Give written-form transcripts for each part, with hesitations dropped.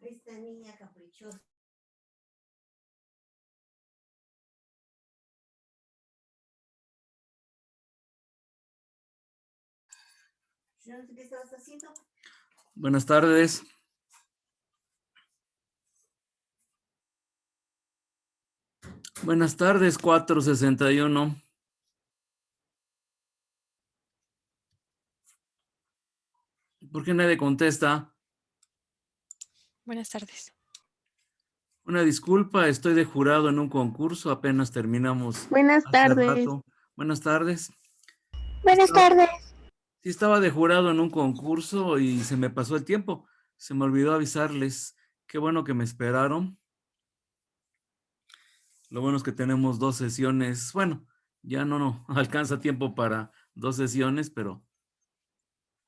Esta niña caprichosa. Yo no sé qué estabas haciendo. Buenas tardes. Buenas tardes, 461. ¿Por qué nadie contesta? Buenas tardes. Una disculpa, estoy de jurado en un concurso, apenas terminamos. Buenas hace tardes. rato. Buenas tardes. Buenas tardes. Sí, estaba de jurado en un concurso y se me pasó el tiempo. Se me olvidó avisarles. Qué bueno que me esperaron. Lo bueno es que tenemos 2 sesiones. Bueno, ya no alcanza tiempo para 2 sesiones, pero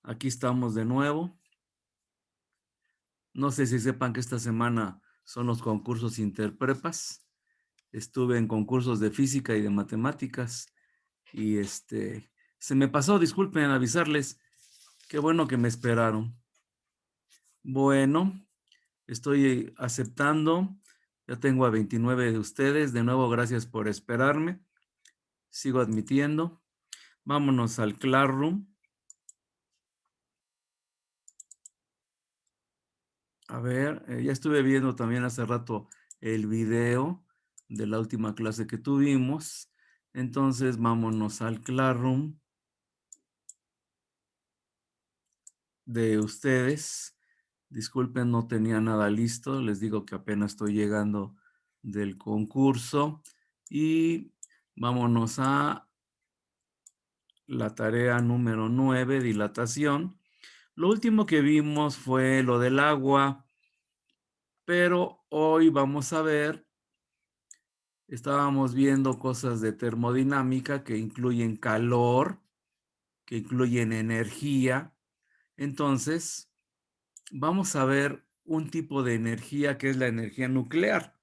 aquí estamos de nuevo. No sé si sepan que esta semana son los concursos interprepas. Estuve en concursos de física y de matemáticas y se me pasó, disculpen avisarles. Qué bueno que me esperaron. Bueno, estoy aceptando. Ya tengo a 29 de ustedes. De nuevo, gracias por esperarme. Sigo admitiendo. Vámonos al Classroom. A ver, ya estuve viendo también hace rato el video de la última clase que tuvimos. Entonces, vámonos al Classroom de ustedes. Disculpen, no tenía nada listo. Les digo que apenas estoy llegando del concurso. Y vámonos a la tarea número 9, dilatación. Lo último que vimos fue lo del agua, pero hoy vamos a ver, estábamos viendo cosas de termodinámica que incluyen calor, que incluyen energía. Entonces, vamos a ver un tipo de energía que es la energía nuclear.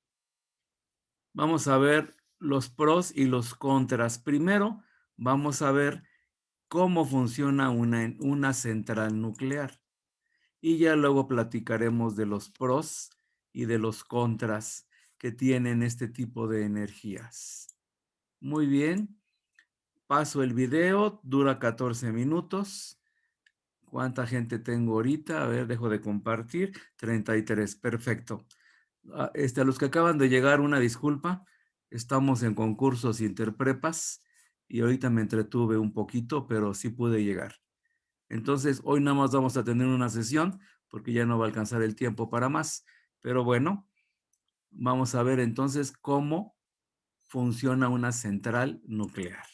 Vamos a ver los pros y los contras. Primero, vamos a ver cómo funciona una central nuclear. Y ya luego platicaremos de los pros y de los contras que tienen este tipo de energías. Muy bien. Paso el video, dura 14 minutos. ¿Cuánta gente tengo ahorita? A ver, dejo de compartir. 33, perfecto. A los que acaban de llegar, una disculpa. Estamos en concursos interprepas y ahorita me entretuve un poquito, pero sí pude llegar. Entonces, hoy nada más vamos a tener una sesión porque ya no va a alcanzar el tiempo para más. Pero bueno, vamos a ver entonces cómo funciona una central nuclear.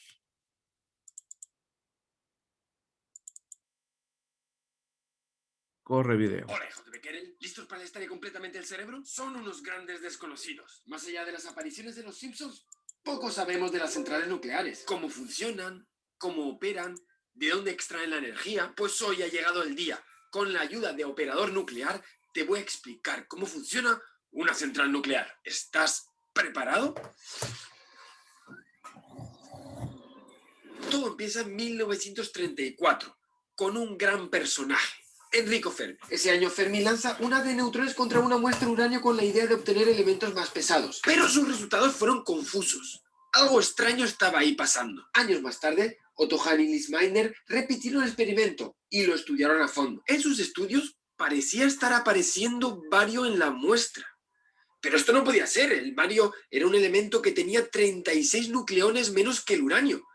Corre video. Hola, hijos de Becquerel. ¿Listos para la historia completamente del cerebro? Son unos grandes desconocidos. Más allá de las apariciones de los Simpsons, poco sabemos de las centrales nucleares. Cómo funcionan, cómo operan, de dónde extraen la energía. Pues hoy ha llegado el día. Con la ayuda de Operador Nuclear, te voy a explicar cómo funciona una central nuclear. ¿Estás preparado? Todo empieza en 1934, con un gran personaje. Enrico Fermi. Ese año Fermi lanza un haz de neutrones contra una muestra de uranio con la idea de obtener elementos más pesados. Pero sus resultados fueron confusos. Algo extraño estaba ahí pasando. Años más tarde, Otto Hahn y Lise Meitner repitieron el experimento y lo estudiaron a fondo. En sus estudios parecía estar apareciendo bario en la muestra. Pero esto no podía ser. El bario era un elemento que tenía 36 nucleones menos que el uranio.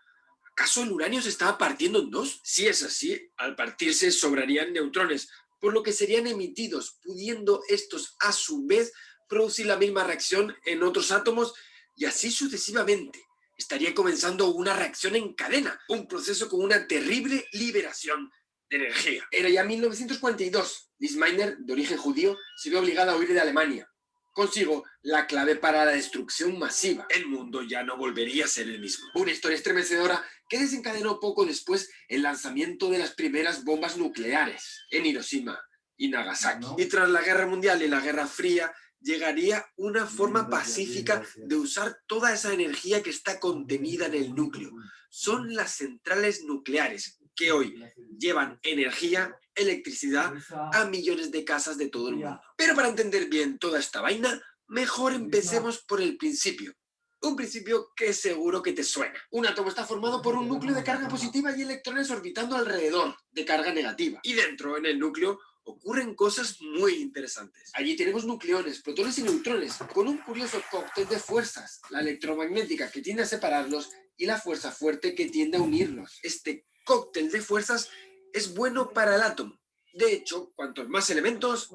¿Acaso el uranio se estaba partiendo en dos? Si es así, al partirse sobrarían neutrones, por lo que serían emitidos, pudiendo estos a su vez producir la misma reacción en otros átomos y así sucesivamente. Estaría comenzando una reacción en cadena, un proceso con una terrible liberación de energía. Era ya 1942. Lise Meitner, de origen judío, se vio obligada a huir de Alemania. Consigo la clave para la destrucción masiva. El mundo ya no volvería a ser el mismo. Una historia estremecedora que desencadenó poco después el lanzamiento de las primeras bombas nucleares en Hiroshima y Nagasaki. Y tras la Guerra Mundial y la Guerra Fría, llegaría una forma pacífica de usar toda esa energía que está contenida en el núcleo. Son las centrales nucleares que hoy llevan energía electricidad a millones de casas de todo el mundo. Pero para entender bien toda esta vaina, mejor empecemos por el principio. Un principio que seguro que te suena. Un átomo está formado por un núcleo de carga positiva y electrones orbitando alrededor de carga negativa. Y dentro, en el núcleo, ocurren cosas muy interesantes. Allí tenemos nucleones, protones y neutrones, con un curioso cóctel de fuerzas, la electromagnética que tiende a separarlos y la fuerza fuerte que tiende a unirlos. Este cóctel de fuerzas es bueno para el átomo. De hecho, cuantos más elementos,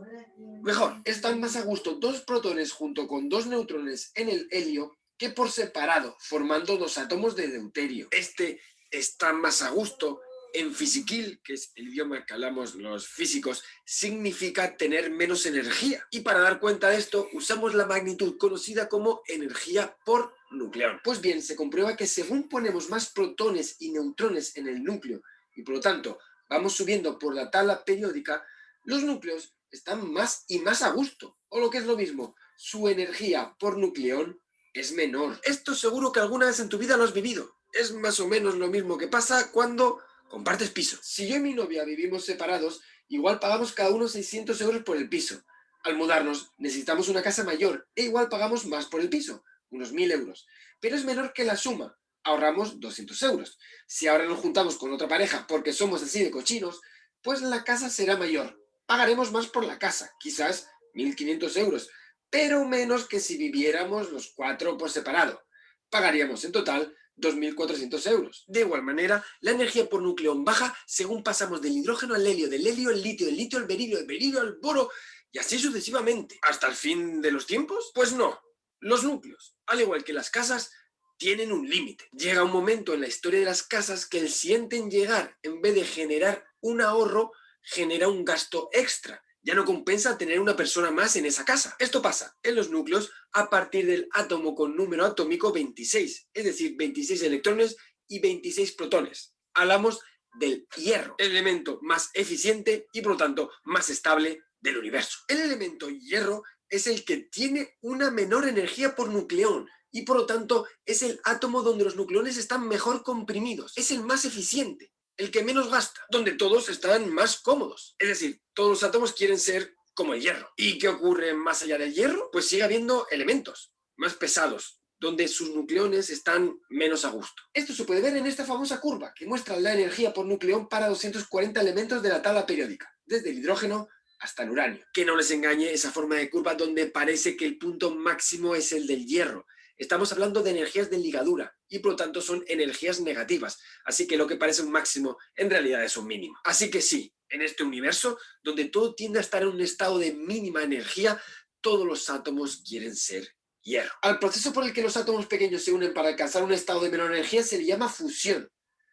mejor. Están más a gusto dos protones junto con dos neutrones en el helio que por separado, formando dos átomos de deuterio. Este está más a gusto. En fisiquil, que es el idioma que hablamos los físicos, significa tener menos energía. Y para dar cuenta de esto, usamos la magnitud conocida como energía por nucleón. Pues bien, se comprueba que según ponemos más protones y neutrones en el núcleo, y por lo tanto vamos subiendo por la tabla periódica, los núcleos están más y más a gusto. O lo que es lo mismo, su energía por nucleón es menor. Esto seguro que alguna vez en tu vida lo has vivido. Es más o menos lo mismo que pasa cuando compartes piso. Si yo y mi novia vivimos separados, igual pagamos cada uno 600 euros por el piso. Al mudarnos, necesitamos una casa mayor e igual pagamos más por el piso, unos 1000 euros. Pero es menor que la suma, ahorramos 200 euros. Si ahora nos juntamos con otra pareja porque somos así de cochinos, pues la casa será mayor. Pagaremos más por la casa, quizás 1500 euros, pero menos que si viviéramos los 4 por separado. Pagaríamos en total 2.400 euros. De igual manera, la energía por nucleón baja según pasamos del hidrógeno al helio, del helio al litio, del litio al berilio, del berilio al boro, y así sucesivamente. ¿Hasta el fin de los tiempos? Pues no. Los núcleos, al igual que las casas, tienen un límite. Llega un momento en la historia de las casas que el siguiente en llegar, en vez de generar un ahorro, genera un gasto extra. Ya no compensa tener una persona más en esa casa. Esto pasa en los núcleos a partir del átomo con número atómico 26, es decir, 26 electrones y 26 protones. Hablamos del hierro, el elemento más eficiente y por lo tanto más estable del universo. El elemento hierro es el que tiene una menor energía por nucleón y por lo tanto es el átomo donde los nucleones están mejor comprimidos. Es el más eficiente, el que menos gasta, donde todos están más cómodos. Es decir, todos los átomos quieren ser como el hierro. ¿Y qué ocurre más allá del hierro? Pues sigue habiendo elementos más pesados, donde sus nucleones están menos a gusto. Esto se puede ver en esta famosa curva, que muestra la energía por nucleón para 240 elementos de la tabla periódica, desde el hidrógeno hasta el uranio. Que no les engañe esa forma de curva donde parece que el punto máximo es el del hierro. Estamos hablando de energías de ligadura y por lo tanto son energías negativas, así que lo que parece un máximo en realidad es un mínimo. Así que sí, en este universo, donde todo tiende a estar en un estado de mínima energía, todos los átomos quieren ser hierro. Al proceso por el que los átomos pequeños se unen para alcanzar un estado de menor energía se le llama fusión.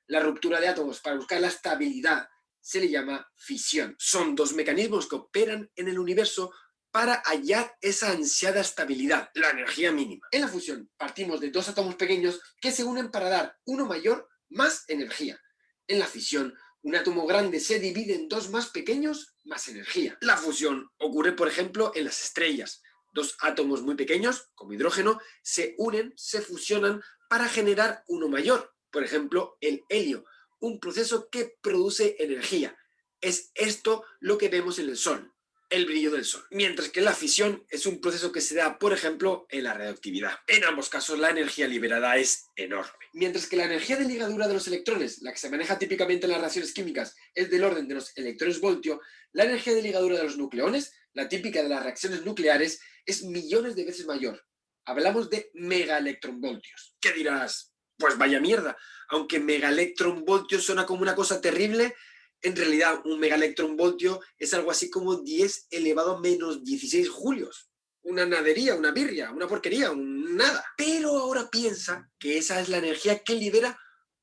La ruptura de átomos para buscar la estabilidad se le llama fisión. Son dos mecanismos que operan en el universo para hallar esa ansiada estabilidad, la energía mínima. En la fusión partimos de dos átomos pequeños que se unen para dar uno mayor más energía. En la fisión, un átomo grande se divide en dos más pequeños más energía. La fusión ocurre, por ejemplo, en las estrellas. Dos átomos muy pequeños, como hidrógeno, se unen, se fusionan para generar uno mayor. Por ejemplo, el helio, un proceso que produce energía. Es esto lo que vemos en el Sol, el brillo del Sol. Mientras que la fisión es un proceso que se da, por ejemplo, en la radioactividad. En ambos casos, la energía liberada es enorme. Mientras que la energía de ligadura de los electrones, la que se maneja típicamente en las reacciones químicas, es del orden de los electrones-voltio, la energía de ligadura de los nucleones, la típica de las reacciones nucleares, es millones de veces mayor. Hablamos de megaelectronvoltios. ¿Qué dirás? Pues vaya mierda. Aunque megaelectronvoltio suena como una cosa terrible, en realidad un megaelectronvoltio es algo así como 10 elevado a menos 16 julios. Una nadería, una birria, una porquería, un nada. Pero ahora piensa que esa es la energía que libera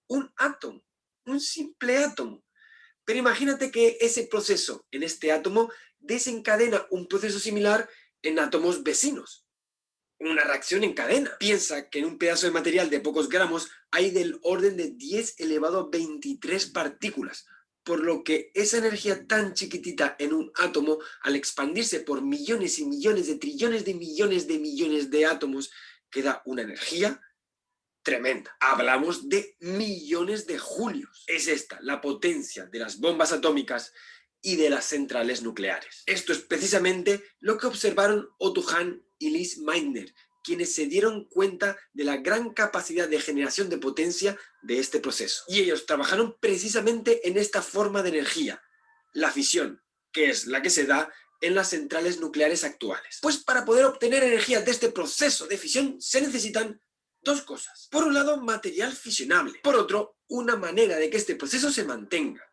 un átomo, un simple átomo. Pero imagínate que ese proceso en este átomo desencadena un proceso similar en átomos vecinos. Una reacción en cadena. Piensa que en un pedazo de material de pocos gramos hay del orden de 10 elevado a 23 partículas, por lo que esa energía tan chiquitita en un átomo, al expandirse por millones y millones de trillones de millones de átomos, queda una energía tremenda. Hablamos de millones de julios. Es esta la potencia de las bombas atómicas y de las centrales nucleares. Esto es precisamente lo que observaron Otto Hahn y Lise Meitner, quienes se dieron cuenta de la gran capacidad de generación de potencia de este proceso. Y ellos trabajaron precisamente en esta forma de energía, la fisión, que es la que se da en las centrales nucleares actuales. Pues para poder obtener energía de este proceso de fisión se necesitan dos cosas. Por un lado, material fisionable. Por otro, una manera de que este proceso se mantenga.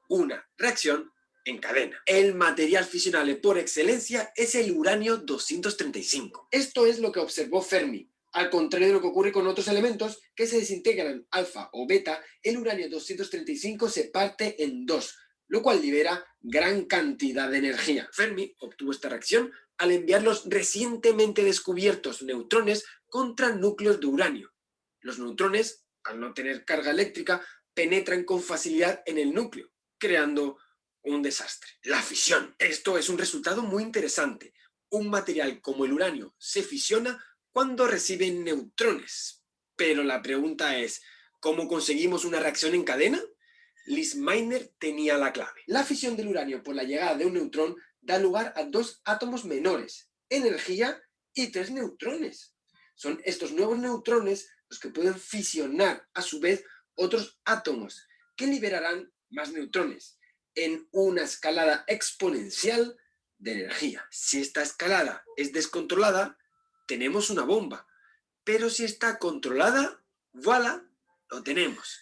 Una reacción en cadena. El material fisionable por excelencia es el uranio 235. Esto es lo que observó Fermi. Al contrario de lo que ocurre con otros elementos que se desintegran alfa o beta, el uranio 235 se parte en dos, lo cual libera gran cantidad de energía. Fermi obtuvo esta reacción al enviar los recientemente descubiertos neutrones contra núcleos de uranio. Los neutrones, al no tener carga eléctrica, penetran con facilidad en el núcleo, creando un desastre. La fisión. Esto es un resultado muy interesante. Un material como el uranio se fisiona cuando recibe neutrones. Pero la pregunta es, ¿cómo conseguimos una reacción en cadena? Lise Meitner tenía la clave. La fisión del uranio por la llegada de un neutrón da lugar a dos átomos menores, energía y tres neutrones. Son estos nuevos neutrones los que pueden fisionar a su vez otros átomos que liberarán más neutrones en una escalada exponencial de energía. Si esta escalada es descontrolada, tenemos una bomba. Pero si está controlada, ¡voilà!, lo tenemos.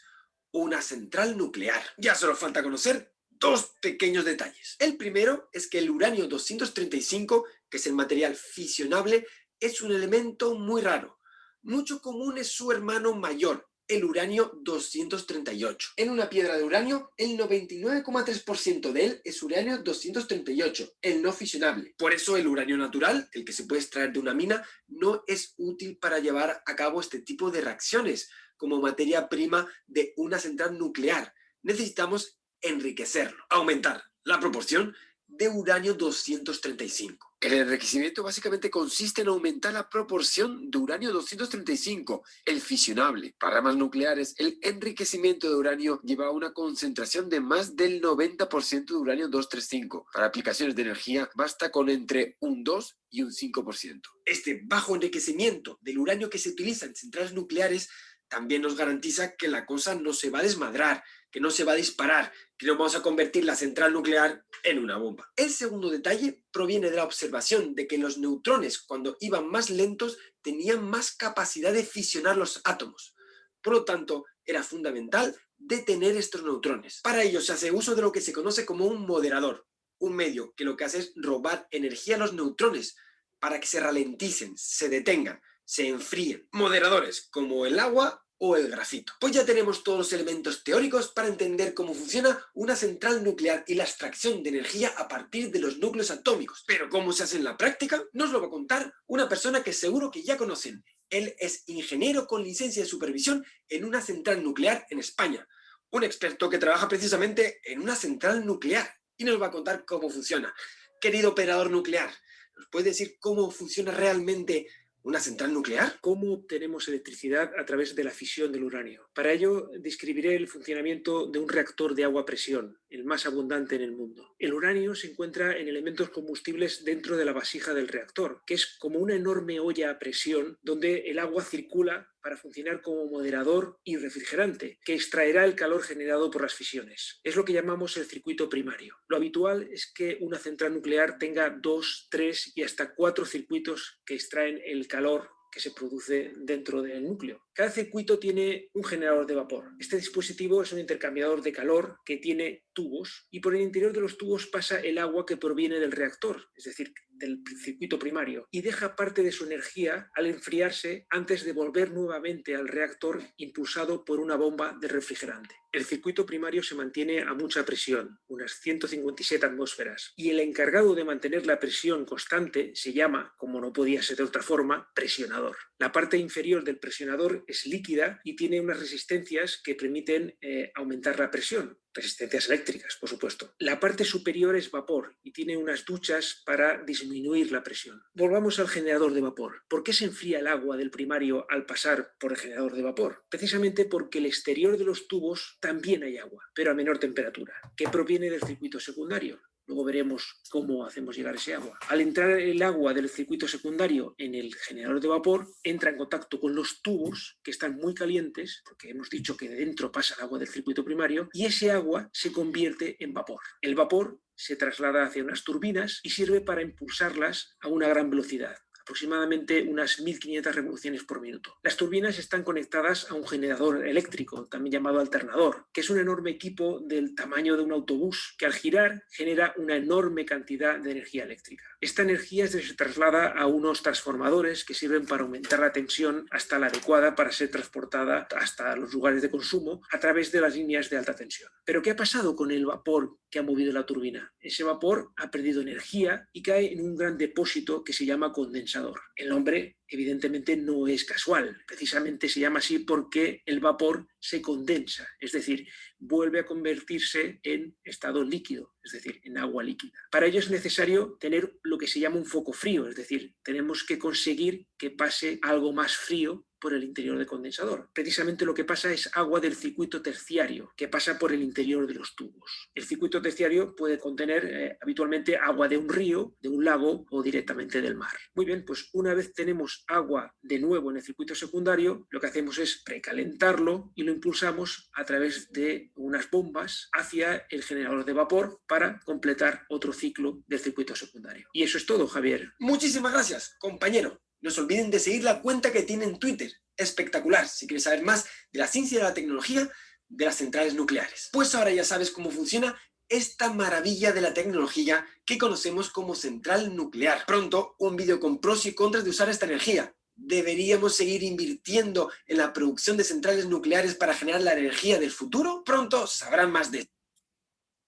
Una central nuclear. Ya solo falta conocer dos pequeños detalles. El primero es que el uranio 235, que es el material fisionable, es un elemento muy raro. Mucho común es su hermano mayor, el uranio 238. En una piedra de uranio, el 99,3% de él es uranio 238, el no fisionable. Por eso el uranio natural, el que se puede extraer de una mina, no es útil para llevar a cabo este tipo de reacciones como materia prima de una central nuclear. Necesitamos enriquecerlo, aumentar la proporción de uranio 235. El enriquecimiento básicamente consiste en aumentar la proporción de uranio 235, el fisionable. Para ramas nucleares, el enriquecimiento de uranio lleva a una concentración de más del 90% de uranio 235. Para aplicaciones de energía, basta con entre un 2 y un 5%. Este bajo enriquecimiento del uranio que se utiliza en centrales nucleares también nos garantiza que la cosa no se va a desmadrar, que no se va a disparar, que no vamos a convertir la central nuclear en una bomba. El segundo detalle proviene de la observación de que los neutrones, cuando iban más lentos, tenían más capacidad de fisionar los átomos. Por lo tanto, era fundamental detener estos neutrones. Para ello se hace uso de lo que se conoce como un moderador, un medio que lo que hace es robar energía a los neutrones para que se ralenticen, se detengan, se enfríen. Moderadores como el agua o el grafito. Pues ya tenemos todos los elementos teóricos para entender cómo funciona una central nuclear y la extracción de energía a partir de los núcleos atómicos. Pero cómo se hace en la práctica, nos lo va a contar una persona que seguro que ya conocen. Él es ingeniero con licencia de supervisión en una central nuclear en España. Un experto que trabaja precisamente en una central nuclear y nos va a contar cómo funciona. Querido operador nuclear, ¿nos puede decir cómo funciona realmente una central nuclear? ¿Cómo obtenemos electricidad a través de la fisión del uranio? Para ello, describiré el funcionamiento de un reactor de agua a presión, el más abundante en el mundo. El uranio se encuentra en elementos combustibles dentro de la vasija del reactor, que es como una enorme olla a presión donde el agua circula para funcionar como moderador y refrigerante, que extraerá el calor generado por las fisiones. Es lo que llamamos el circuito primario. Lo habitual es que una central nuclear tenga 2, 3 y hasta 4 circuitos que extraen el calor que se produce dentro del núcleo. Cada circuito tiene un generador de vapor. Este dispositivo es un intercambiador de calor que tiene tubos y por el interior de los tubos pasa el agua que proviene del reactor, es decir, del circuito primario, y deja parte de su energía al enfriarse antes de volver nuevamente al reactor impulsado por una bomba de refrigerante. El circuito primario se mantiene a mucha presión, unas 157 atmósferas, y el encargado de mantener la presión constante se llama, como no podía ser de otra forma, presionador. La parte inferior del presionador es líquida y tiene unas resistencias que permiten aumentar la presión. Resistencias eléctricas, por supuesto. La parte superior es vapor y tiene unas duchas para disminuir la presión. Volvamos al generador de vapor. ¿Por qué se enfría el agua del primario al pasar por el generador de vapor? Precisamente porque el exterior de los tubos también hay agua, pero a menor temperatura, que proviene del circuito secundario. Luego veremos cómo hacemos llegar ese agua. Al entrar el agua del circuito secundario en el generador de vapor, entra en contacto con los tubos que están muy calientes, porque hemos dicho que de dentro pasa el agua del circuito primario, y ese agua se convierte en vapor. El vapor se traslada hacia unas turbinas y sirve para impulsarlas a una gran velocidad, aproximadamente unas 1500 revoluciones por minuto. Las turbinas están conectadas a un generador eléctrico, también llamado alternador, que es un enorme equipo del tamaño de un autobús que al girar genera una enorme cantidad de energía eléctrica. Esta energía se traslada a unos transformadores que sirven para aumentar la tensión hasta la adecuada para ser transportada hasta los lugares de consumo a través de las líneas de alta tensión. ¿Pero qué ha pasado con el vapor que ha movido la turbina? Ese vapor ha perdido energía y cae en un gran depósito que se llama condensador. El nombre evidentemente no es casual, precisamente se llama así porque el vapor se condensa, es decir, vuelve a convertirse en estado líquido, es decir, en agua líquida. Para ello es necesario tener lo que se llama un foco frío, es decir, tenemos que conseguir que pase algo más frío por el interior del condensador. Precisamente lo que pasa es agua del circuito terciario, que pasa por el interior de los tubos. El circuito terciario puede contener habitualmente agua de un río, de un lago o directamente del mar. Muy bien, pues una vez tenemos agua de nuevo en el circuito secundario, lo que hacemos es precalentarlo y lo impulsamos a través de unas bombas hacia el generador de vapor para completar otro ciclo del circuito secundario. Y eso es todo, Javier. Muchísimas gracias, compañero. No se olviden de seguir la cuenta que tiene en Twitter. Espectacular, si quieres saber más de la ciencia y de la tecnología de las centrales nucleares. Pues ahora ya sabes cómo funciona esta maravilla de la tecnología que conocemos como central nuclear. Pronto, un vídeo con pros y contras de usar esta energía. ¿Deberíamos seguir invirtiendo en la producción de centrales nucleares para generar la energía del futuro? Pronto sabrán más de esto.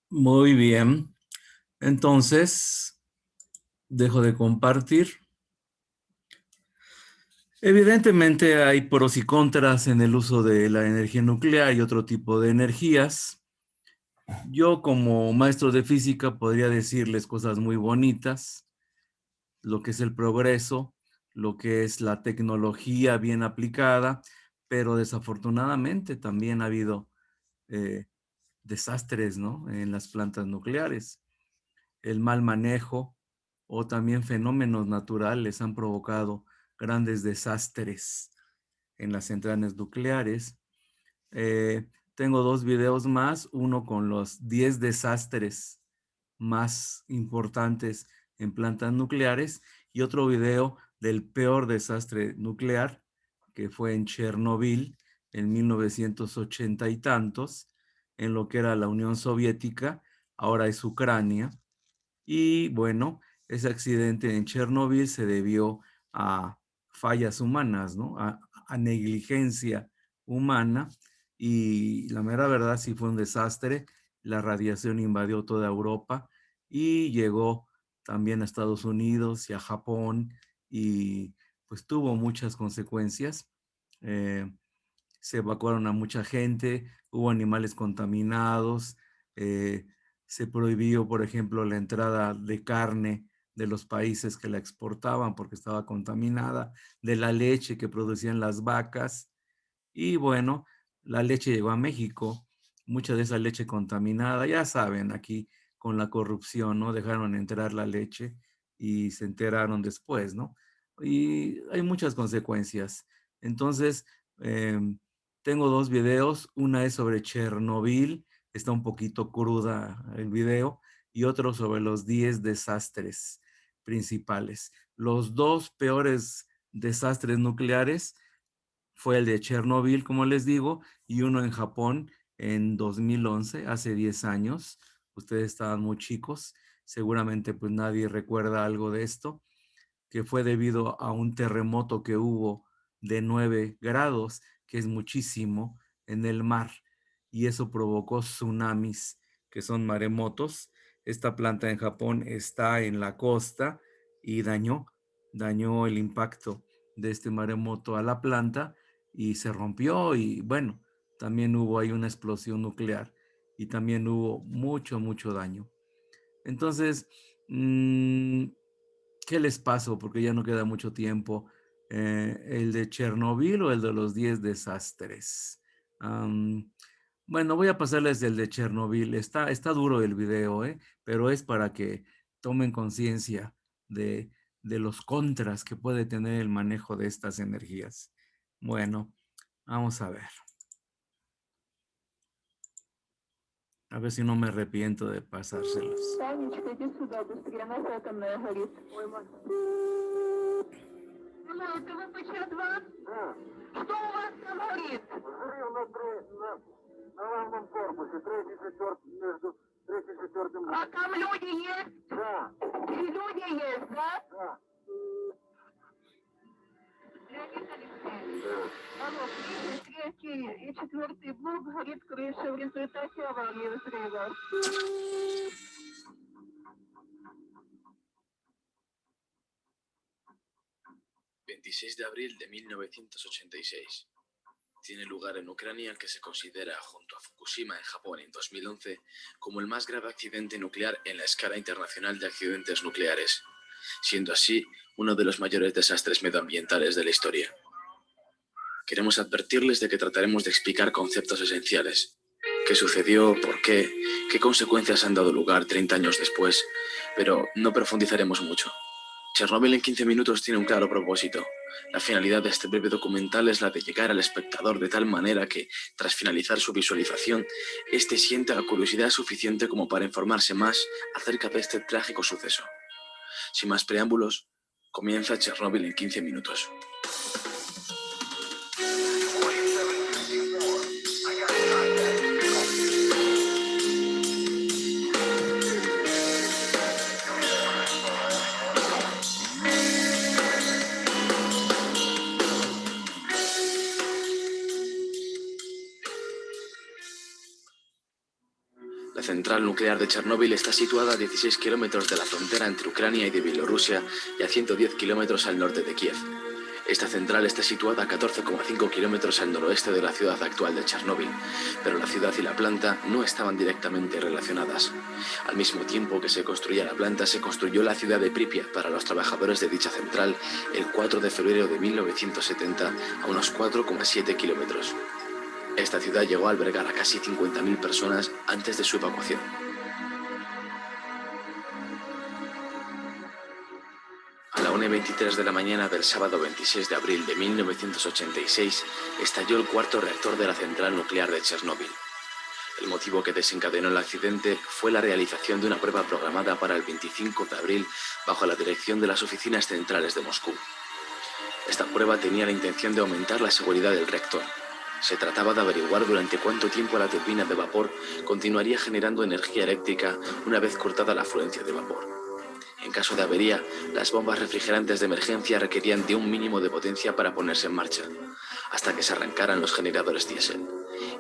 Muy bien. Entonces, dejo de compartir. Evidentemente hay pros y contras en el uso de la energía nuclear y otro tipo de energías. Yo como maestro de física podría decirles cosas muy bonitas, lo que es el progreso, lo que es la tecnología bien aplicada, pero desafortunadamente también ha habido desastres, ¿no?, en las plantas nucleares. El mal manejo o también fenómenos naturales han provocado grandes desastres en las centrales nucleares. Tengo 2 videos más, uno con los 10 desastres más importantes en plantas nucleares y otro video del peor desastre nuclear que fue en Chernobyl en 1980 y tantos, en lo que era la Unión Soviética, ahora es Ucrania. Y bueno, ese accidente en Chernobyl se debió a fallas humanas, ¿no? A negligencia humana, y la mera verdad sí fue un desastre. La radiación invadió toda Europa y llegó también a Estados Unidos y a Japón y pues tuvo muchas consecuencias. Se evacuaron a mucha gente, hubo animales contaminados, se prohibió, por ejemplo, la entrada de carne de los países que la exportaban porque estaba contaminada, de la leche que producían las vacas. Y bueno, la leche llegó a México, mucha de esa leche contaminada, ya saben, aquí con la corrupción, ¿no? Dejaron entrar la leche y se enteraron después, ¿no? Y hay muchas consecuencias. Entonces, tengo 2 videos, una es sobre Chernobyl, está un poquito cruda el video, y otro sobre los 10 desastres principales. Los 2 peores desastres nucleares fue el de Chernobyl, como les digo, y uno en Japón en 2011, hace 10 años. Ustedes estaban muy chicos, seguramente pues nadie recuerda algo de esto, que fue debido a un terremoto que hubo de 9 grados, que es muchísimo, en el mar, y eso provocó tsunamis, que son maremotos. Esta planta en Japón está en la costa y dañó el impacto de este maremoto a la planta y se rompió, y bueno, también hubo ahí una explosión nuclear y también hubo mucho daño. Entonces, ¿qué les pasó? Porque ya no queda mucho tiempo. ¿El de Chernobyl o el de los 10 desastres? Bueno, voy a pasarles el de Chernobyl. Está duro el video, pero es para que tomen conciencia de los contras que puede tener el manejo de estas energías. Bueno, vamos a ver. A ver si no me arrepiento de pasárselos. Танечка, иди сюда, быстрее, нас атомная горит. Ой, мать. Алло, это ВПЧ-2? Да. Что у вас там горит? Взрыв на главном корпусе, между третьим и четвертым. А там люди есть? Да. И люди есть, да? Да. Леонид Алексеевич. Да. Алло, третий и четвертый блок горит крыша в результате аварии взрыва. 26 de abril de 1986. Tiene lugar en Ucrania el que se considera, junto a Fukushima en Japón en 2011, como el más grave accidente nuclear en la escala internacional de accidentes nucleares, siendo así uno de los mayores desastres medioambientales de la historia. Queremos advertirles de que trataremos de explicar conceptos esenciales. ¿Qué sucedió? ¿Por qué? ¿Qué consecuencias han dado lugar 30 años después? Pero no profundizaremos mucho. Chernobyl en 15 minutos tiene un claro propósito. La finalidad de este breve documental es la de llegar al espectador de tal manera que, tras finalizar su visualización, éste sienta la curiosidad suficiente como para informarse más acerca de este trágico suceso. Sin más preámbulos, comienza Chernobyl en 15 minutos. La central nuclear de Chernóbil está situada a 16 kilómetros de la frontera entre Ucrania y de Bielorrusia y a 110 kilómetros al norte de Kiev. Esta central está situada a 14,5 kilómetros al noroeste de la ciudad actual de Chernóbil, pero la ciudad y la planta no estaban directamente relacionadas. Al mismo tiempo que se construía la planta, se construyó la ciudad de Pripyat para los trabajadores de dicha central el 4 de febrero de 1970 a unos 4,7 kilómetros. Esta ciudad llegó a albergar a casi 50.000 personas antes de su evacuación. A la 1:23 de la mañana del sábado 26 de abril de 1986 estalló el cuarto reactor de la central nuclear de Chernóbil. El motivo que desencadenó el accidente fue la realización de una prueba programada para el 25 de abril bajo la dirección de las oficinas centrales de Moscú. Esta prueba tenía la intención de aumentar la seguridad del reactor. Se trataba de averiguar durante cuánto tiempo la turbina de vapor continuaría generando energía eléctrica una vez cortada la afluencia de vapor. En caso de avería, las bombas refrigerantes de emergencia requerían de un mínimo de potencia para ponerse en marcha, hasta que se arrancaran los generadores diésel.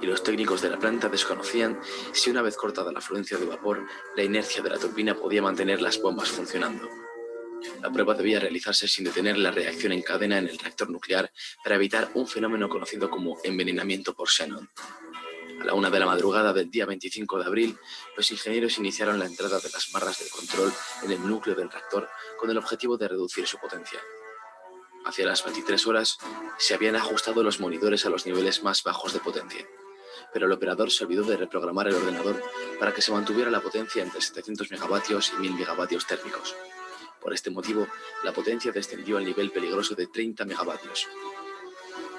Y los técnicos de la planta desconocían si una vez cortada la afluencia de vapor, la inercia de la turbina podía mantener las bombas funcionando. La prueba debía realizarse sin detener la reacción en cadena en el reactor nuclear para evitar un fenómeno conocido como envenenamiento por xenón. A la 1 de la madrugada del día 25 de abril, los ingenieros iniciaron la entrada de las barras de control en el núcleo del reactor con el objetivo de reducir su potencia. Hacia las 23 horas, se habían ajustado los monitores a los niveles más bajos de potencia, pero el operador se olvidó de reprogramar el ordenador para que se mantuviera la potencia entre 700 megavatios y 1000 megavatios térmicos. Por este motivo, la potencia descendió al nivel peligroso de 30 megavatios.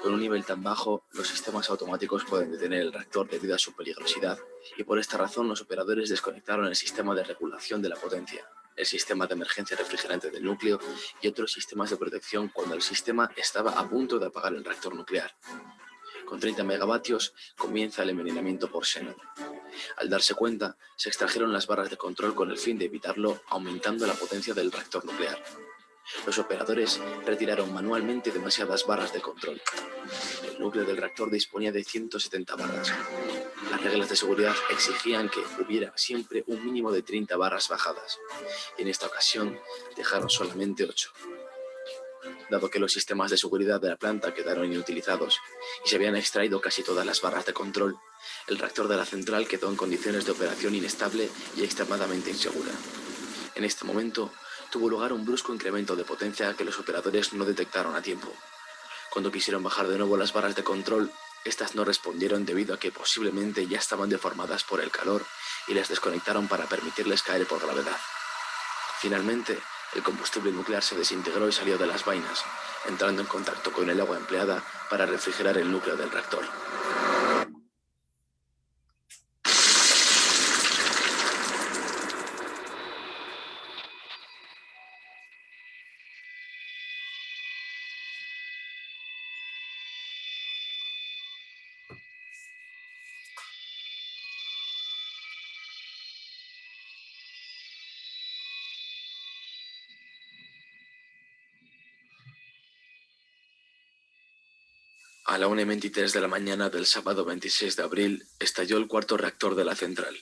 Con un nivel tan bajo, los sistemas automáticos pueden detener el reactor debido a su peligrosidad, y por esta razón los operadores desconectaron el sistema de regulación de la potencia, el sistema de emergencia refrigerante del núcleo y otros sistemas de protección cuando el sistema estaba a punto de apagar el reactor nuclear. Con 30 megavatios comienza el envenenamiento por xenón. Al darse cuenta, se extrajeron las barras de control con el fin de evitarlo, aumentando la potencia del reactor nuclear. Los operadores retiraron manualmente demasiadas barras de control. El núcleo del reactor disponía de 170 barras. Las reglas de seguridad exigían que hubiera siempre un mínimo de 30 barras bajadas. Y en esta ocasión dejaron solamente 8. Dado que los sistemas de seguridad de la planta quedaron inutilizados y se habían extraído casi todas las barras de control, el reactor de la central quedó en condiciones de operación inestable y extremadamente insegura. En este momento, tuvo lugar un brusco incremento de potencia que los operadores no detectaron a tiempo. Cuando quisieron bajar de nuevo las barras de control, Estas no respondieron debido a que posiblemente ya estaban deformadas por el calor y las desconectaron para permitirles caer por gravedad. Finalmente, el combustible nuclear se desintegró y salió de las vainas, entrando en contacto con el agua empleada para refrigerar el núcleo del reactor. A la 1:23 de la mañana del sábado 26 de abril estalló el cuarto reactor de la central.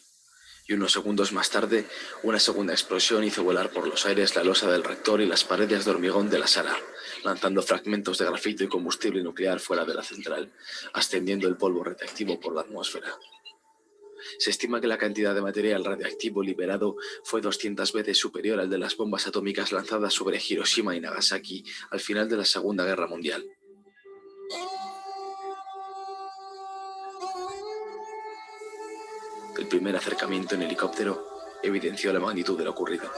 Y unos segundos más tarde, una segunda explosión hizo volar por los aires la losa del reactor y las paredes de hormigón de la sala, lanzando fragmentos de grafito y combustible nuclear fuera de la central, ascendiendo el polvo radiactivo por la atmósfera. Se estima que la cantidad de material radiactivo liberado fue 200 veces superior al de las bombas atómicas lanzadas sobre Hiroshima y Nagasaki al final de la Segunda Guerra Mundial. El primer acercamiento en helicóptero evidenció la magnitud de lo ocurrido.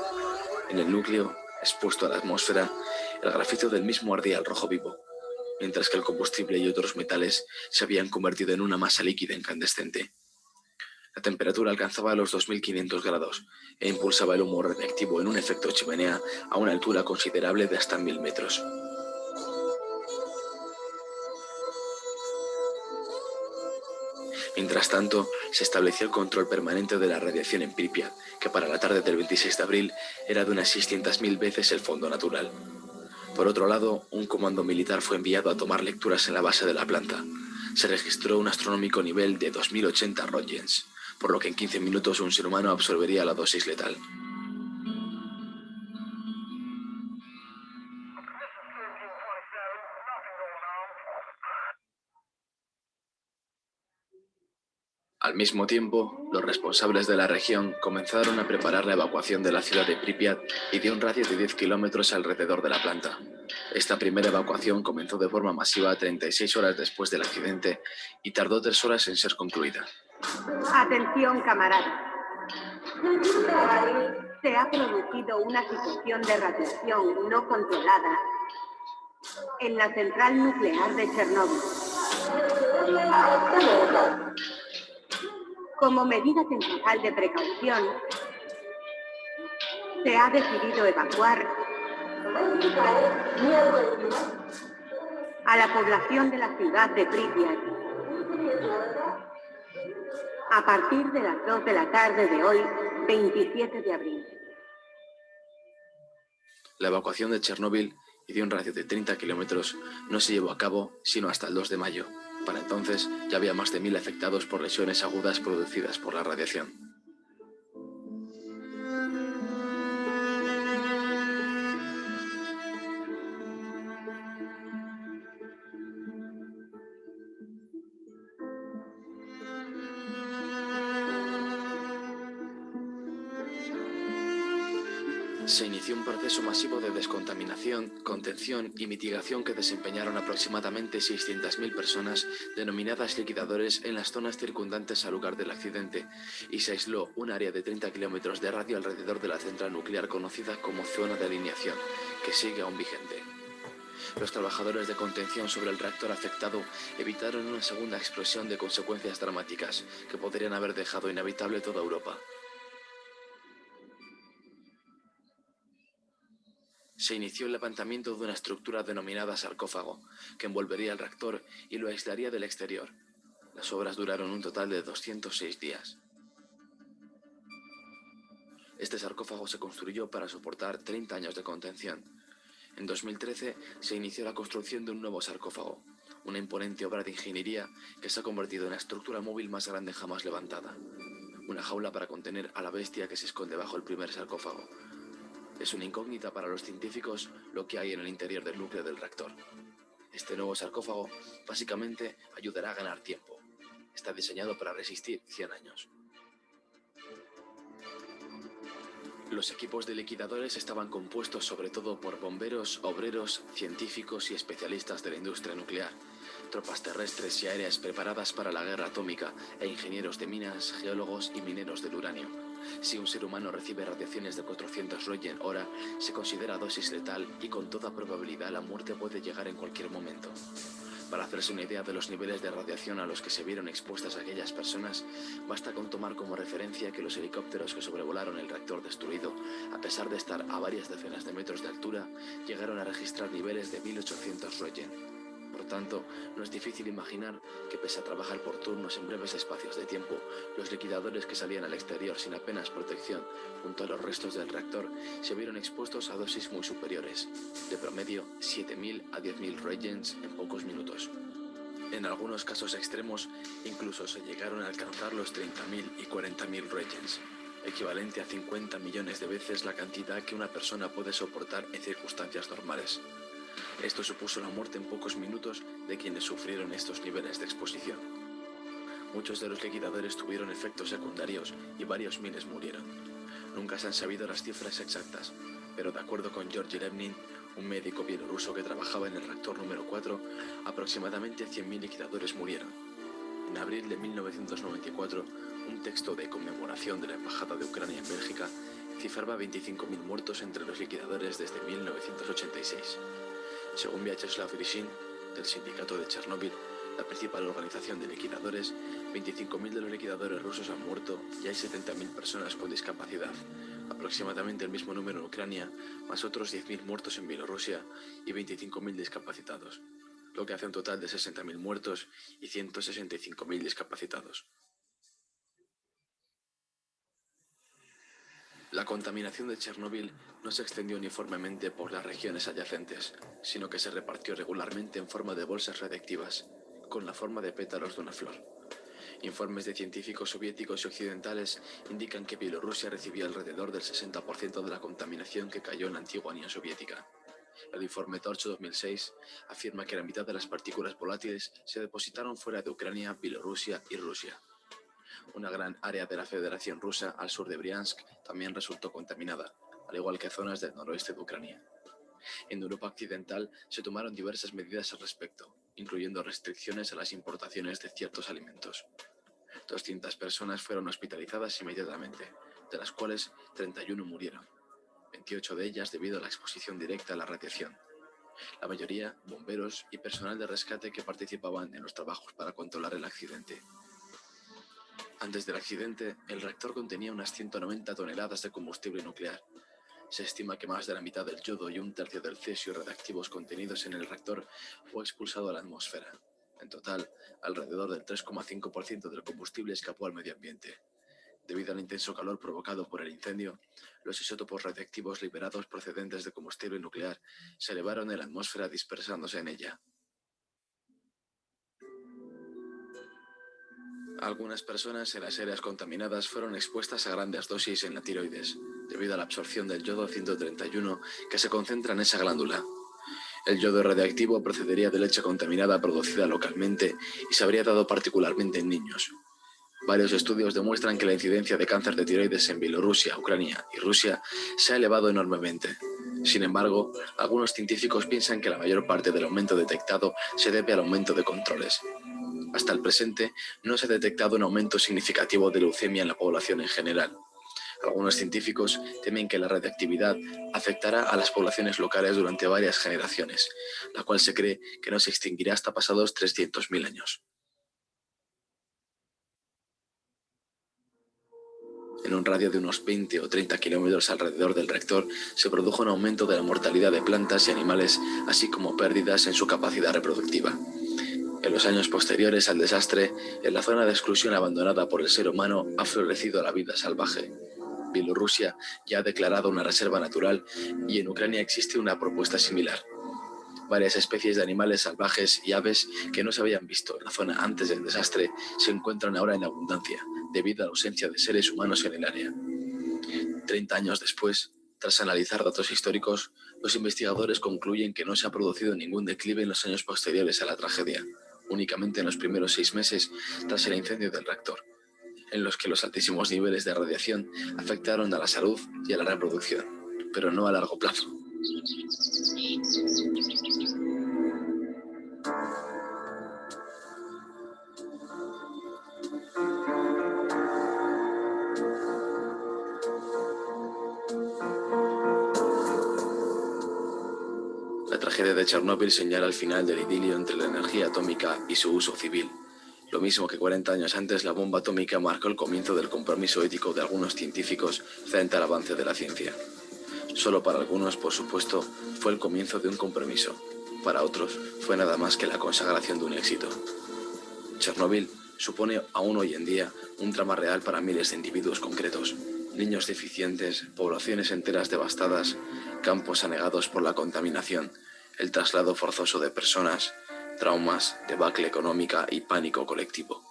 En el núcleo, expuesto a la atmósfera, el grafito del mismo ardía al rojo vivo, mientras que el combustible y otros metales se habían convertido en una masa líquida incandescente. La temperatura alcanzaba los 2500 grados e impulsaba el humo radiactivo en un efecto chimenea a una altura considerable de hasta 1000 metros. Mientras tanto, se estableció el control permanente de la radiación en Pripyat, que para la tarde del 26 de abril era de unas 600.000 veces el fondo natural. Por otro lado, un comando militar fue enviado a tomar lecturas en la base de la planta. Se registró un astronómico nivel de 2080 Röntgens, por lo que en 15 minutos un ser humano absorbería la dosis letal. Al mismo tiempo, los responsables de la región comenzaron a preparar la evacuación de la ciudad de Pripyat y de un radio de 10 kilómetros alrededor de la planta. Esta primera evacuación comenzó de forma masiva 36 horas después del accidente y tardó 3 horas en ser concluida. Atención, camarada. Se ha producido una situación de radiación no controlada en la central nuclear de Chernóbil. Como medida temporal de precaución, se ha decidido evacuar a la población de la ciudad de Pripyat a partir de las 2 de la tarde de hoy, 27 de abril. La evacuación de Chernóbil y de un radio de 30 kilómetros no se llevó a cabo sino hasta el 2 de mayo. Para entonces ya había más de 1000 afectados por lesiones agudas producidas por la radiación. Se inició un proceso masivo de descontaminación, contención y mitigación que desempeñaron aproximadamente 600.000 personas denominadas liquidadores en las zonas circundantes al lugar del accidente y se aisló un área de 30 kilómetros de radio alrededor de la central nuclear conocida como zona de alineación, que sigue aún vigente. Los trabajadores de contención sobre el reactor afectado evitaron una segunda explosión de consecuencias dramáticas que podrían haber dejado inhabitable toda Europa. Se inició el levantamiento de una estructura denominada sarcófago, que envolvería el reactor y lo aislaría del exterior. Las obras duraron un total de 206 días. Este sarcófago se construyó para soportar 30 años de contención. En 2013 se inició la construcción de un nuevo sarcófago, una imponente obra de ingeniería que se ha convertido en la estructura móvil más grande jamás levantada. Una jaula para contener a la bestia que se esconde bajo el primer sarcófago. Es una incógnita para los científicos lo que hay en el interior del núcleo del reactor. Este nuevo sarcófago básicamente ayudará a ganar tiempo. Está diseñado para resistir 100 años. Los equipos de liquidadores estaban compuestos sobre todo por bomberos, obreros, científicos y especialistas de la industria nuclear, tropas terrestres y aéreas preparadas para la guerra atómica e ingenieros de minas, geólogos y mineros del uranio. Si un ser humano recibe radiaciones de 400 Roentgen hora, se considera dosis letal y con toda probabilidad la muerte puede llegar en cualquier momento. Para hacerse una idea de los niveles de radiación a los que se vieron expuestas aquellas personas, basta con tomar como referencia que los helicópteros que sobrevolaron el reactor destruido, a pesar de estar a varias decenas de metros de altura, llegaron a registrar niveles de 1800 Roentgen. Por tanto, no es difícil imaginar que pese a trabajar por turnos en breves espacios de tiempo, los liquidadores que salían al exterior sin apenas protección, junto a los restos del reactor, se vieron expuestos a dosis muy superiores, de promedio 7.000 a 10.000 Roentgens en pocos minutos. En algunos casos extremos, incluso se llegaron a alcanzar los 30.000 y 40.000 Roentgens, equivalente a 50 millones de veces la cantidad que una persona puede soportar en circunstancias normales. Esto supuso la muerte en pocos minutos de quienes sufrieron estos niveles de exposición. Muchos de los liquidadores tuvieron efectos secundarios y varios miles murieron. Nunca se han sabido las cifras exactas, pero de acuerdo con Georgi Levnin, un médico bielorruso que trabajaba en el reactor número 4, aproximadamente 100.000 liquidadores murieron. En abril de 1994, un texto de conmemoración de la Embajada de Ucrania en Bélgica cifraba 25.000 muertos entre los liquidadores desde 1986. Según Vyacheslav Grishin, del sindicato de Chernóbil, la principal organización de liquidadores, 25.000 de los liquidadores rusos han muerto y hay 70.000 personas con discapacidad, aproximadamente el mismo número en Ucrania, más otros 10.000 muertos en Bielorrusia y 25.000 discapacitados, lo que hace un total de 60.000 muertos y 165.000 discapacitados. La contaminación de Chernóbil no se extendió uniformemente por las regiones adyacentes, sino que se repartió regularmente en forma de bolsas radiactivas, con la forma de pétalos de una flor. Informes de científicos soviéticos y occidentales indican que Bielorrusia recibió alrededor del 60% de la contaminación que cayó en la antigua Unión Soviética. El informe Torch 2006 afirma que la mitad de las partículas volátiles se depositaron fuera de Ucrania, Bielorrusia y Rusia. Una gran área de la Federación Rusa al sur de Briansk también resultó contaminada, al igual que zonas del noroeste de Ucrania. En Europa Occidental se tomaron diversas medidas al respecto, incluyendo restricciones a las importaciones de ciertos alimentos. 200 personas fueron hospitalizadas inmediatamente, de las cuales 31 murieron, 28 de ellas debido a la exposición directa a la radiación. La mayoría, bomberos y personal de rescate que participaban en los trabajos para controlar el accidente. Antes del accidente, el reactor contenía unas 190 toneladas de combustible nuclear. Se estima que más de la mitad del yodo y un tercio del cesio radiactivos contenidos en el reactor fue expulsado a la atmósfera. En total, alrededor del 3,5% del combustible escapó al medio ambiente. Debido al intenso calor provocado por el incendio, los isótopos radiactivos liberados procedentes de combustible nuclear se elevaron en la atmósfera dispersándose en ella. Algunas personas en las áreas contaminadas fueron expuestas a grandes dosis en la tiroides, debido a la absorción del yodo 131 que se concentra en esa glándula. El yodo radiactivo procedería de leche contaminada producida localmente y se habría dado particularmente en niños. Varios estudios demuestran que la incidencia de cáncer de tiroides en Bielorrusia, Ucrania y Rusia se ha elevado enormemente. Sin embargo, algunos científicos piensan que la mayor parte del aumento detectado se debe al aumento de controles. Hasta el presente, no se ha detectado un aumento significativo de leucemia en la población en general. Algunos científicos temen que la radiactividad afectará a las poblaciones locales durante varias generaciones, la cual se cree que no se extinguirá hasta pasados 300.000 años. En un radio de unos 20 o 30 kilómetros alrededor del reactor se produjo un aumento de la mortalidad de plantas y animales, así como pérdidas en su capacidad reproductiva. En los años posteriores al desastre, en la zona de exclusión abandonada por el ser humano ha florecido la vida salvaje. Bielorrusia ya ha declarado una reserva natural y en Ucrania existe una propuesta similar. Varias especies de animales salvajes y aves que no se habían visto en la zona antes del desastre se encuentran ahora en abundancia, debido a la ausencia de seres humanos en el área. 30 años después, tras analizar datos históricos, los investigadores concluyen que no se ha producido ningún declive en los años posteriores a la tragedia, únicamente en los primeros 6 meses tras el incendio del reactor. en los que los altísimos niveles de radiación afectaron a la salud y a la reproducción, pero no a largo plazo. La tragedia de Chernóbil señala el final del idilio entre la energía atómica y su uso civil. Lo mismo que 40 años antes, la bomba atómica marcó el comienzo del compromiso ético de algunos científicos frente al avance de la ciencia. Solo para algunos, por supuesto, fue el comienzo de un compromiso. Para otros, fue nada más que la consagración de un éxito. Chernóbil supone aún hoy en día un drama real para miles de individuos concretos. Niños deficientes, poblaciones enteras devastadas, campos anegados por la contaminación, el traslado forzoso de personas, traumas, debacle económica y pánico colectivo.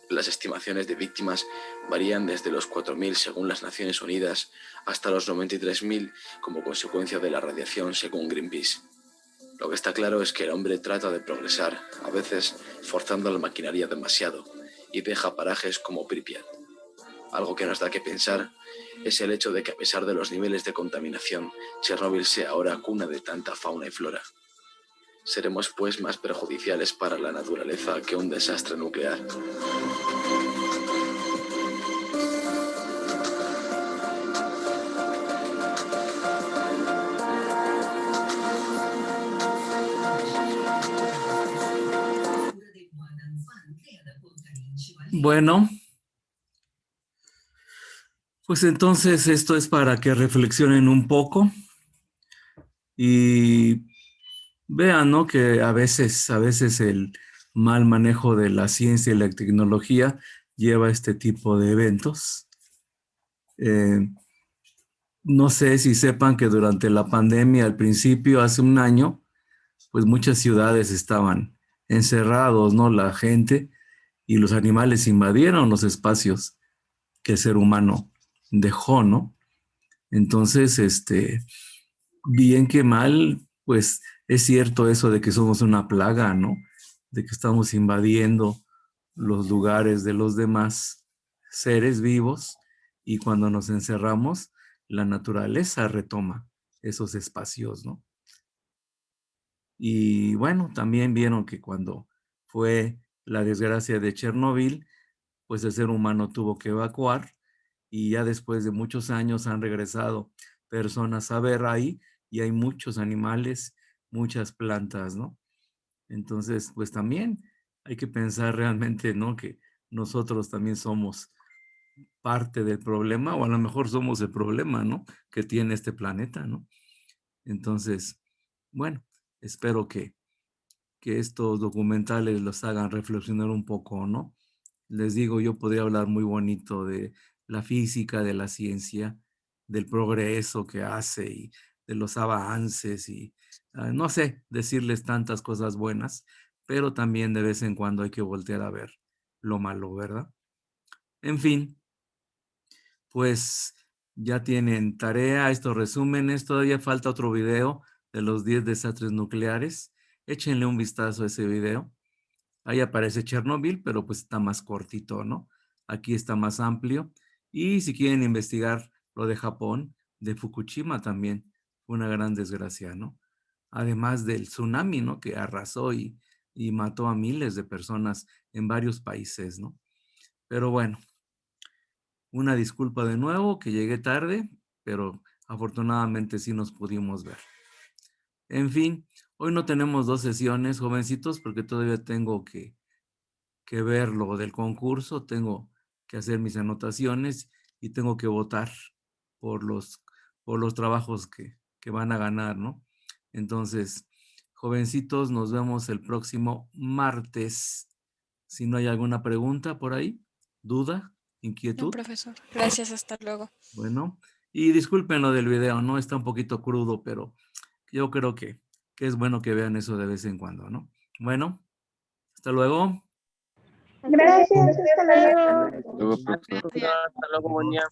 Las estimaciones de víctimas varían desde los 4.000 según las Naciones Unidas hasta los 93.000 como consecuencia de la radiación según Greenpeace. Lo que está claro es que el hombre trata de progresar, a veces forzando la maquinaria demasiado, y deja parajes como Pripyat. Algo que nos da que pensar es el hecho de que a pesar de los niveles de contaminación, Chernóbil sea ahora cuna de tanta fauna y flora. Seremos pues más perjudiciales para la naturaleza que un desastre nuclear. Bueno, pues entonces esto es para que reflexionen un poco y vean, ¿no? Que a veces el mal manejo de la ciencia y la tecnología lleva a este tipo de eventos. No sé si sepan que durante la pandemia, al principio, hace un año, pues muchas ciudades estaban encerrados, ¿no? La gente y los animales invadieron los espacios que el ser humano dejó, ¿no? Entonces, bien que mal, pues es cierto eso de que somos una plaga, ¿no? De que estamos invadiendo los lugares de los demás seres vivos y cuando nos encerramos, la naturaleza retoma esos espacios, ¿no? Y bueno, también vieron que cuando fue la desgracia de Chernóbil, pues el ser humano tuvo que evacuar y ya después de muchos años han regresado personas a ver ahí y hay muchos animales, muchas plantas, ¿no? Entonces, pues también hay que pensar realmente, ¿no? Que nosotros también somos parte del problema o a lo mejor somos el problema, ¿no? Que tiene este planeta, ¿no? Entonces, bueno, espero que estos documentales los hagan reflexionar un poco, ¿no? Les digo, yo podría hablar muy bonito de la física, de la ciencia, del progreso que hace y de los avances y no sé, decirles tantas cosas buenas, pero también de vez en cuando hay que voltear a ver lo malo, ¿verdad? En fin, pues ya tienen tarea, estos resúmenes, todavía falta otro video de los 10 desastres nucleares. Échenle un vistazo a ese video. Ahí aparece Chernóbil, pero pues está más cortito, ¿no? Aquí está más amplio. Y si quieren investigar lo de Japón, de Fukushima también, fue una gran desgracia, ¿no? Además del tsunami, ¿no? Que arrasó y mató a miles de personas en varios países, ¿no? Pero bueno, una disculpa de nuevo que llegué tarde, pero afortunadamente sí nos pudimos ver. En fin, hoy no tenemos 2 sesiones, jovencitos, porque todavía tengo que ver lo del concurso, tengo que hacer mis anotaciones y tengo que votar por los trabajos que van a ganar, ¿no? Entonces, jovencitos, nos vemos el próximo martes. Si no hay alguna pregunta por ahí, duda, inquietud. No, profesor. Gracias, hasta luego. Bueno, y disculpen lo del video, ¿no? Está un poquito crudo, pero yo creo que es bueno que vean eso de vez en cuando, ¿no? Bueno, hasta luego. Gracias, hasta luego. Hasta luego, buen día.